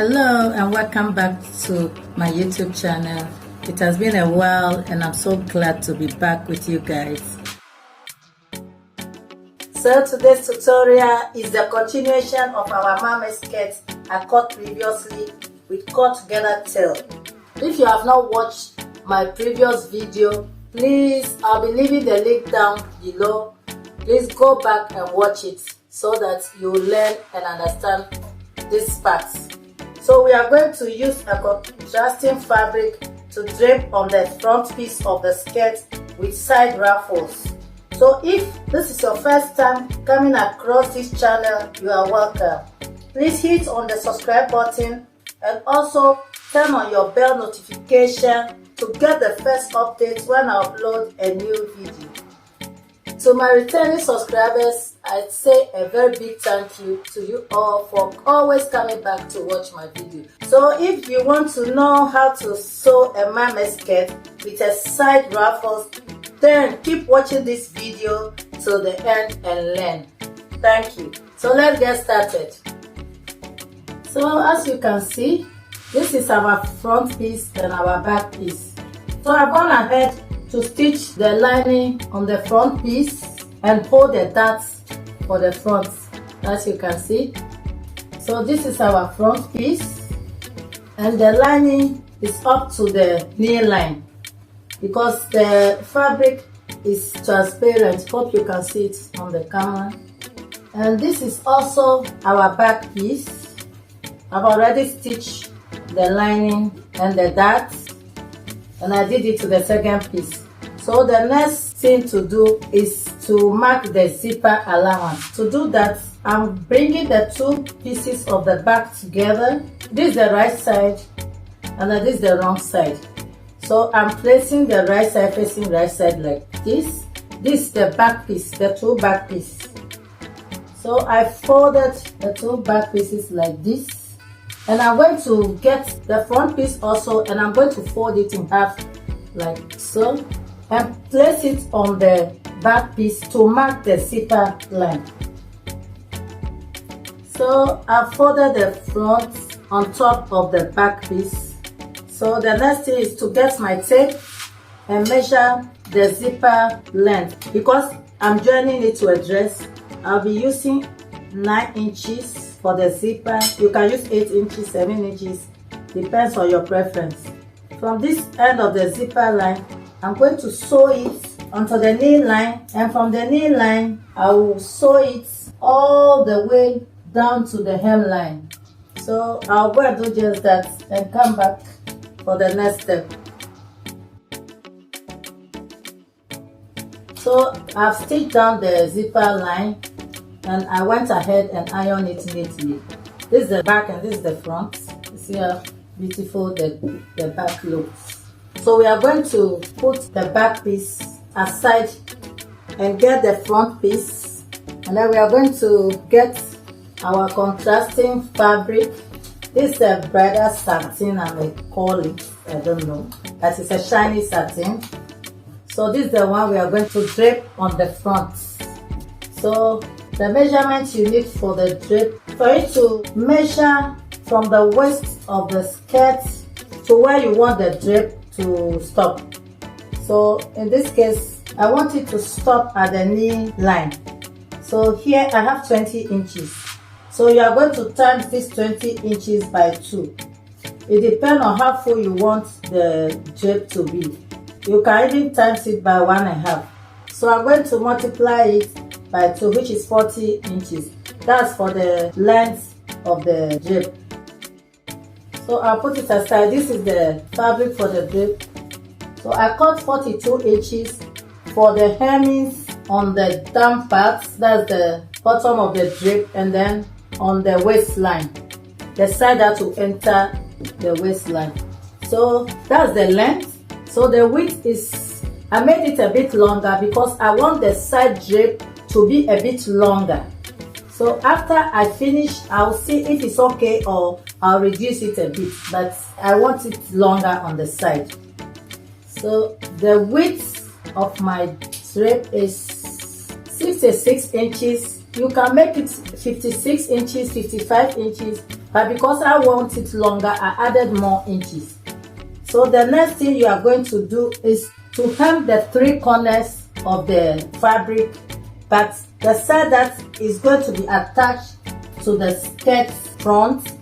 Hello and welcome back to my YouTube channel. It has been a while and I'm so glad to be back with you guys. So today's tutorial is the continuation of our mermaid skirt I cut previously with cut together tail. If you have not watched my previous video, please, I'll be leaving the link down below. Please go back and watch it so that you will learn and understand this part. So we are going to use a contrasting fabric to drape on the front piece of the skirt with side ruffles. So if this is your first time coming across this channel, you are welcome. Please hit on the subscribe button and also turn on your bell notification to get the first update when I upload a new video. To my returning subscribers, I'd say a very big thank you to you all for always coming back to watch my video. So if you want to know how to sew a mermaid skirt with a side ruffles, then keep watching this video till the end and learn. Thank you. So let's get started. So as you can see, this is our front piece and our back piece. So I've gone ahead to stitch the lining on the front piece and hold the darts for the front, as you can see. So this is our front piece and the lining is up to the knee line because the fabric is transparent. Hope you can see it on the camera. And this is also our back piece. I've already stitched the lining and the darts, and I did it to the second piece. So the next thing to do is to mark the zipper allowance. To do that, I'm bringing the two pieces of the back together. This is the right side and this is the wrong side. So I'm placing the right side facing right side like this. This is the back piece, the two back pieces. So I folded the two back pieces like this. And I'm going to get the front piece also, and I'm going to fold it in half like so and place it on the back piece to mark the zipper line. So I folded the front on top of the back piece. So the next thing is to get my tape and measure the zipper length. Because I'm joining it to a dress, I'll be using 9 inches for the zipper. You can use 8 inches, 7 inches, depends on your preference. From this end of the zipper line, I'm going to sew it onto the knee line, and from the knee line, I will sew it all the way down to the hemline. So I'll go and do just that and come back for the next step. So I've stitched down the zipper line and I went ahead and ironed it neatly. This is the back and this is the front. You see how beautiful the back looks. So we are going to put the back piece aside and get the front piece, and then we are going to get our contrasting fabric. This is a bridal satin, I may call it, I don't know, that is a shiny satin. So this is the one we are going to drape on the front. So the measurement you need for the drape, for you to measure from the waist of the skirt to where you want the drape to stop. So in this case, I want it to stop at the knee line. So here I have 20 inches. So you are going to times this 20 inches by 2. It depends on how full you want the drape to be. You can even times it by 1.5. So I'm going to multiply it by 2, which is 40 inches. That's for the length of the drape. So I'll put it aside. This is the fabric for the drape. So I cut 42 inches for the hemmings on the down part, that's the bottom of the drape, and then on the waistline, the side that will enter the waistline. So that's the length. So the width is, I made it a bit longer because I want the side drape to be a bit longer. So after I finish, I'll see if it's okay or I'll reduce it a bit, but I want it longer on the side. So the width of my drape is 66 inches. You can make it 56 inches, 55 inches, but because I want it longer, I added more inches. So the next thing you are going to do is to hem the 3 corners of the fabric, but the side that is going to be attached to the skirt front,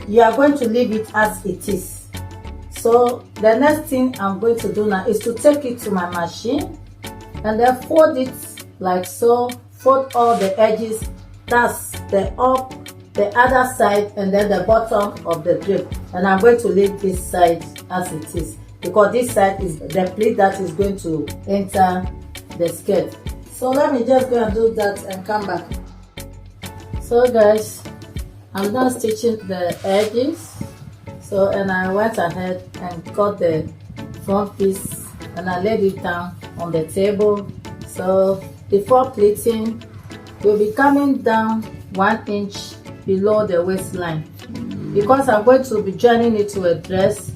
you are going to leave it as it is. So the next thing I'm going to do now is to take it to my machine and then fold it like so. Fold all the edges, that's the up, the other side, and then the bottom of the drape. And I'm going to leave this side as it is, because this side is the pleat that is going to enter the skirt. So let me just go and do that and come back. So guys, I'm done stitching the edges. So, and I went ahead and cut the front piece and I laid it down on the table. So before pleating, we'll be coming down 1 inch below the waistline. Because I'm going to be joining it to a dress,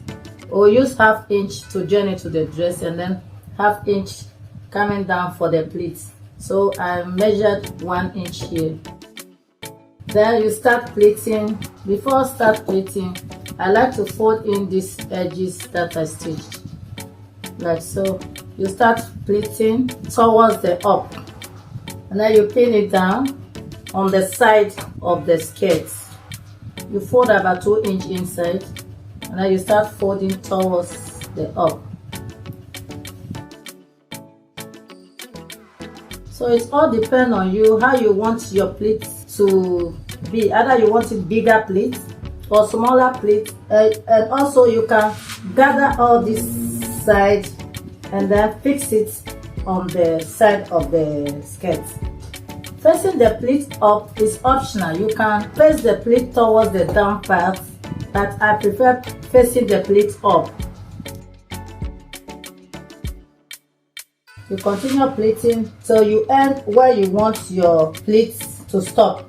we'll use 1/2 inch to join it to the dress and then 1/2 inch coming down for the pleats. So I measured 1 inch here. Then you start pleating. Before I start pleating, I like to fold in these edges that I stitched like so. You start pleating towards the up and then you pin it down on the side of the skirt. You fold about 2 inch inside and then you start folding towards the up. So it all depends on you how you want your pleats to be. Either you want it bigger pleats or smaller pleats, and also you can gather all this side and then fix it on the side of the skirt. Facing the pleat up is optional. You can face the pleat towards the down part, but I prefer facing the pleat up. You continue pleating till you end where you want your pleats to stop.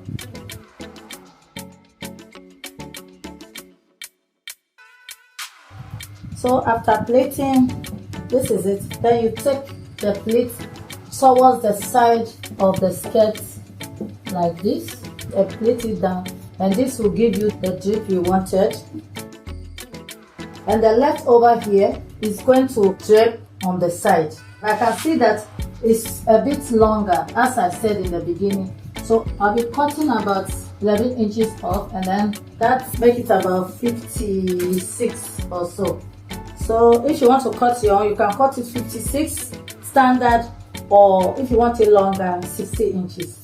So after pleating, this is it. Then you take the pleat towards the side of the skirt like this and pleat it down, and this will give you the drape you wanted. And the leftover here is going to drape on the side. I can see that it's a bit longer, as I said in the beginning. So I'll be cutting about 11 inches off, and then that makes it about 56 or so. So if you want to cut your own, you can cut it 56 standard, or if you want it longer, 60 inches.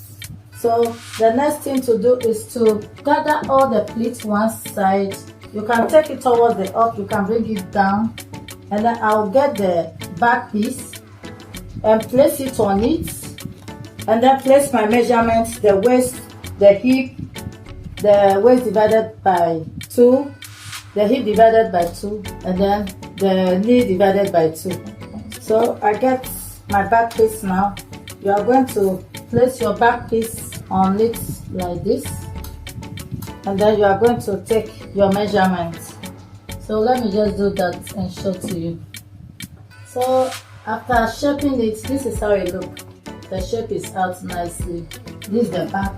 So the next thing to do is to gather all the pleats one side. You can take it towards the up, you can bring it down, and then I'll get the back piece and place it on it, and then place my measurements: the waist, the hip, the waist divided by 2, the hip divided by 2, and then the knee divided by 2. So I get my back piece now. You are going to place your back piece on it like this, and then you are going to take your measurements. So let me just do that and show to you. So after shaping it, this is how it looks. The shape is out nicely. This is the back.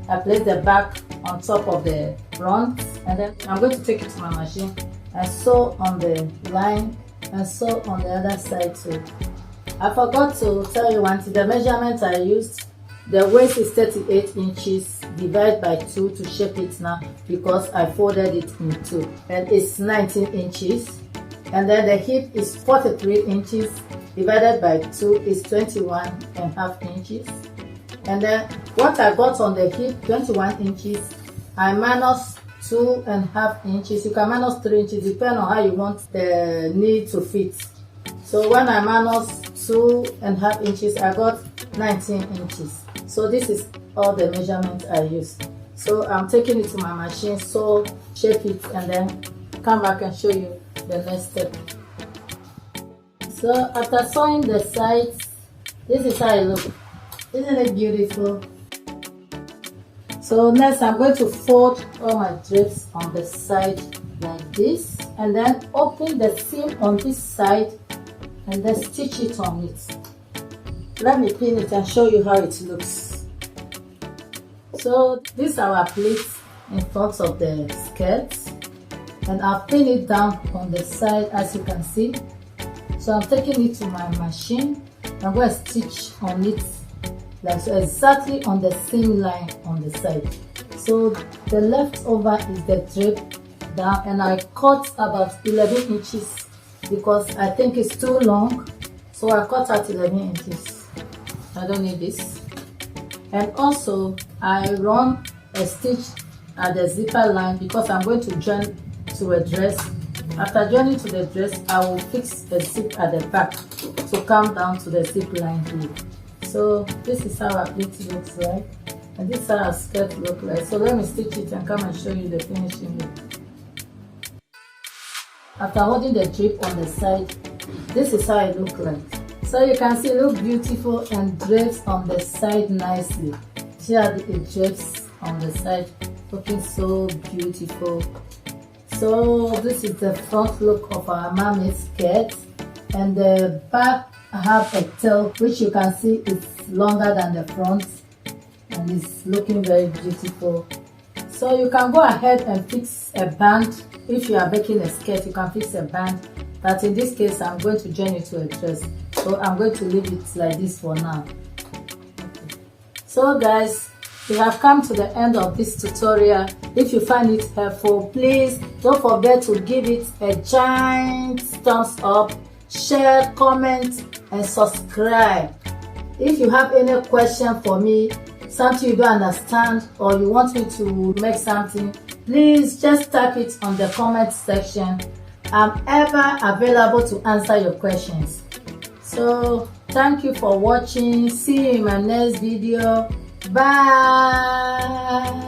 I place the back on top of the front, and then I'm going to take it to my machine and sew on the line and sew on the other side too. I forgot to tell you one thing. The measurement I used, the waist is 38 inches divided by 2 to shape it now, because I folded it in 2, and it's 19 inches. And then the hip is 43 inches divided by 2 is 21.5 inches. And then what I got on the hip, 21 inches, I minus 2.5 inches. You can minus 3 inches, depending on how you want the knee to fit. So when I minus 2.5 inches, I got 19 inches. So this is all the measurements I used. So I'm taking it to my machine, so shape it, and then come back and show you the next step. So after sewing the sides, this is how it looks. Isn't it beautiful? So next I'm going to fold all my drapes on the side like this, and then open the seam on this side and then stitch it on it. Let me pin it and show you how it looks. So this is our pleat. in front of the skirt, and I'll pin it down on the side as you can see. So I'm taking it to my machine. I'm going to stitch on it like so, exactly on the seam line on the side. So the leftover is the drape down, and I cut about 11 inches because I think it's too long, so I cut out 11 inches. I don't need this. And also I run a stitch at the zipper line because I'm going to join to a dress. After joining to the dress, I will fix a zip at the back to come down to the zip line here. So this is how our it looks like, and this is how our skirt looks like. So let me stitch it and come and show you the finishing look. After holding the drape on the side, this is how it looks like. So you can see it looks beautiful and drapes on the side nicely. See how it drapes on the side, looking so beautiful. So this is the front look of our mermaid skirt, and the back have a tail which you can see is longer than the front, and it's looking very beautiful. So you can go ahead and fix a band. If you are making a skirt, you can fix a band, but in this case I'm going to join it to a dress, so I'm going to leave it like this for now. So guys, we have come to the end of this tutorial. If you find it helpful, please don't forget to give it a giant thumbs up, share, comment and subscribe. If you have any question for me, something you don't understand, or you want me to make something, please just type it on the comment section. I'm ever available to answer your questions. So thank you for watching. See you in my next video. Bye.